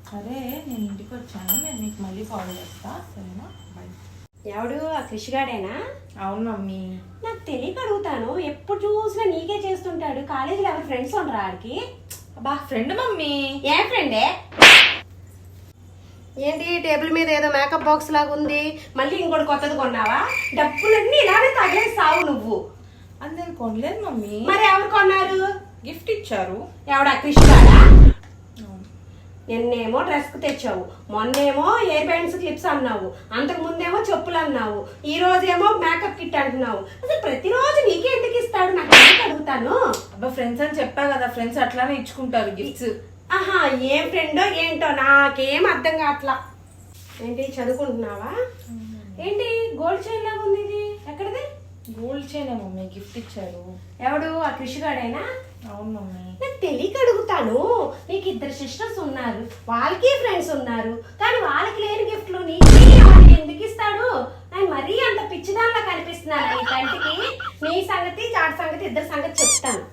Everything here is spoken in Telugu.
సరే నేను ఇంటికి వచ్చాను, నేను మీకు మళ్ళీ కాల్ చేస్తా, సరేనా? బాయ్. ఎవడు ఆ కృషిగాడేనా? అవును మమ్మీ. నాకు తెలియక అడుగుతాను, ఎప్పుడు చూసినా నీకే చేస్తుంటాడు. కాలేజీలో ఎవరు ఫ్రెండ్స్ ఉండరా ఆడికి? అబ్బా ఫ్రెండ్ మమ్మీ. ఏ ఫ్రెండే? ఏంటి టేబుల్ మీద ఏదో మేకప్ బాక్స్ లాగా ఉంది, మళ్ళీ ఇంకోటి కొత్తది కొన్నావా? డబ్బులన్నీ ఇలానే తగిలేస్తావు నువ్వు. అది నేను కొనలేదు మమ్మీ. మరి ఎవరు కొన్నారు? గిఫ్ట్ ఇచ్చారు. ఎవడా కృషిగాడా? నిన్నేమో డ్రెస్ కు తెచ్చావు, మొన్నేమో ఇయర్ బ్యాండ్స్ క్లిప్స్ అన్నావు, అంతకు ముందేమో చెప్పులు అన్నావు, ఈ రోజేమో మేకప్ కిట్ అంటున్నావు. అసలు ప్రతిరోజు నీకే ఎందుకు ఇస్తాడు నాకు ఎందుకు అడుగుతాను. అబ్బా ఫ్రెండ్స్ అని చెప్పా కదా, ఫ్రెండ్స్ అట్లానే ఇచ్చుకుంటారు గిఫ్ట్స్. ఆహా, ఏం ఫ్రెండో ఏంటో నాకేం అర్థం కావట్లా. ఏంటి చదువుకుంటున్నావా? ఏంటి గోల్డ్ చైన్ లాగా ఉంది, ఇది ఎక్కడిది? గోల్డ్ చైన్ మమ్మీ, గిఫ్ట్ ఇచ్చారు. ఎవడు ఆ కృషిగాడేనా? అవును మమ్మీ. నాకు తెలియక అడుగుతాను, నీకు ఇద్దరు సిస్టర్స్ ఉన్నారు, వాళ్ళకి ఫ్రెండ్స్ ఉన్నారు, కానీ వాళ్ళకి లేని గిఫ్ట్లు నీకే వాళ్ళకి ఎందుకు ఇస్తాడు? నేను మరీ అంత పిచ్చిదానిలా కనిపిస్తున్నాను ఈ కంటికి. నీ సంగతి చాటి సంగతి ఇద్దరు సంగతి చెప్తాను.